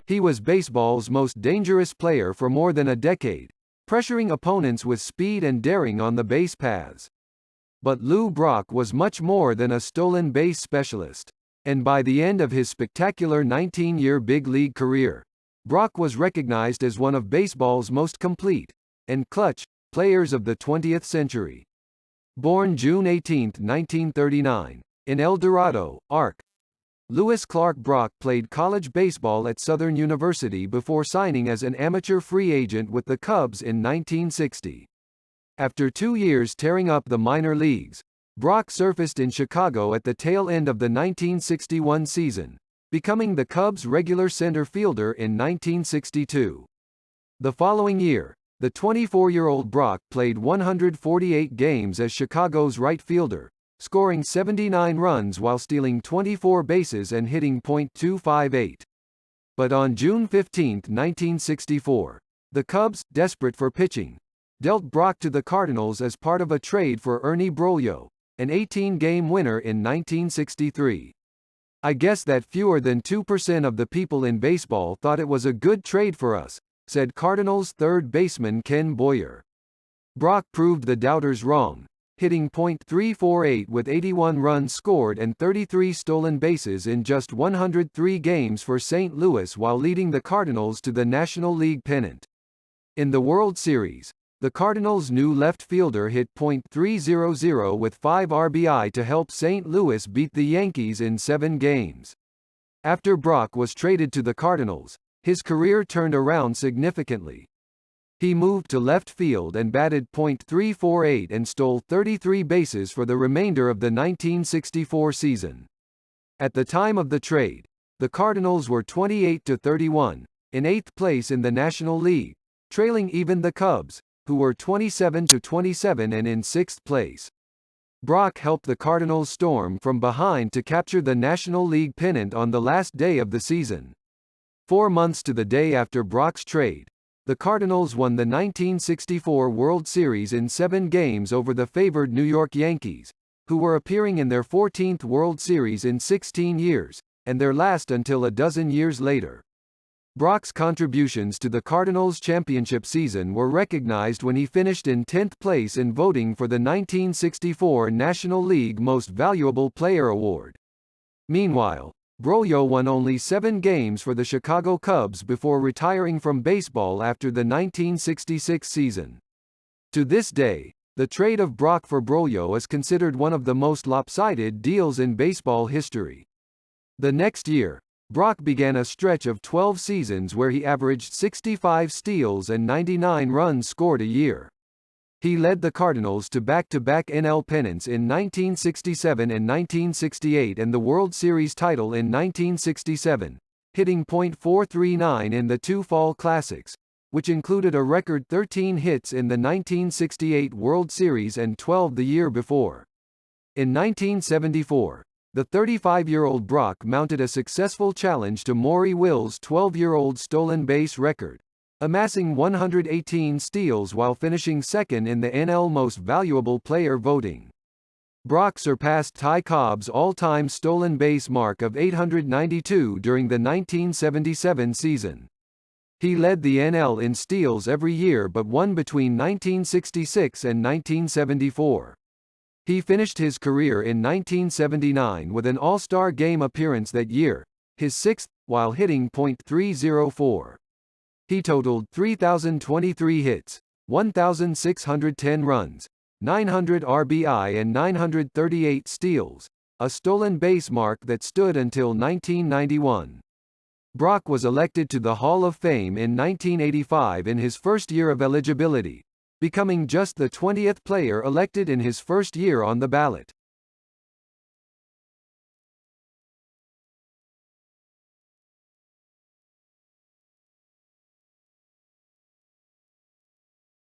He was baseball's most dangerous player for more than a decade, pressuring opponents with speed and daring on the base paths. But Lou Brock was much more than a stolen base specialist. And by the end of his spectacular 19-year big league career, Brock was recognized as one of baseball's most complete and clutch players of the 20th century. Born June 18, 1939, in El Dorado, Ark. Lewis Clark Brock played college baseball at Southern University before signing as an amateur free agent with the Cubs in 1960. After 2 years tearing up the minor leagues, Brock surfaced in Chicago at the tail end of the 1961 season, becoming the Cubs' regular center fielder in 1962. The following year, the 24-year-old Brock played 148 games as Chicago's right fielder, scoring 79 runs while stealing 24 bases and hitting .258. But on June 15, 1964, the Cubs, desperate for pitching, dealt Brock to the Cardinals as part of a trade for Ernie Broglio, an 18-game winner in 1963. "I guess that fewer than 2% of the people in baseball thought it was a good trade for us," said Cardinals third baseman Ken Boyer. Brock proved the doubters wrong, hitting .348 with 81 runs scored and 33 stolen bases in just 103 games for St. Louis while leading the Cardinals to the National League pennant. In the World Series, the Cardinals' new left fielder hit .300 with 5 RBI to help St. Louis beat the Yankees in 7 games. After Brock was traded to the Cardinals, his career turned around significantly. He moved to left field and batted .348 and stole 33 bases for the remainder of the 1964 season. At the time of the trade, the Cardinals were 28-31, in 8th place in the National League, trailing even the Cubs, who were 27-27 and in 6th place. Brock helped the Cardinals storm from behind to capture the National League pennant on the last day of the season. 4 months to the day after Brock's trade, the Cardinals won the 1964 World Series in 7 games over the favored New York Yankees, who were appearing in their 14th World Series in 16 years, and their last until a dozen years later. Brock's contributions to the Cardinals' championship season were recognized when he finished in 10th place in voting for the 1964 National League Most Valuable Player Award. Meanwhile, Broglio won only 7 games for the Chicago Cubs before retiring from baseball after the 1966 season. To this day, the trade of Brock for Broglio is considered one of the most lopsided deals in baseball history. The next year, Brock began a stretch of 12 seasons where he averaged 65 steals and 99 runs scored a year. He led the Cardinals to back-to-back NL pennants in 1967 and 1968 and the World Series title in 1967, hitting .439 in the 2 Fall Classics, which included a record 13 hits in the 1968 World Series and 12 the year before. In 1974, the 35-year-old Brock mounted a successful challenge to Maury Will's 12-year-old stolen base record, amassing 118 steals while finishing second in the NL Most Valuable Player voting. Brock surpassed Ty Cobb's all-time stolen base mark of 892 during the 1977 season. He led the NL in steals every year but won between 1966 and 1974. He finished his career in 1979 with an All-Star Game appearance that year, his 6th, while hitting .304. He totaled 3,023 hits, 1,610 runs, 900 RBI and 938 steals, a stolen base mark that stood until 1991. Brock was elected to the Hall of Fame in 1985 in his first year of eligibility, becoming just the 20th player elected in his first year on the ballot.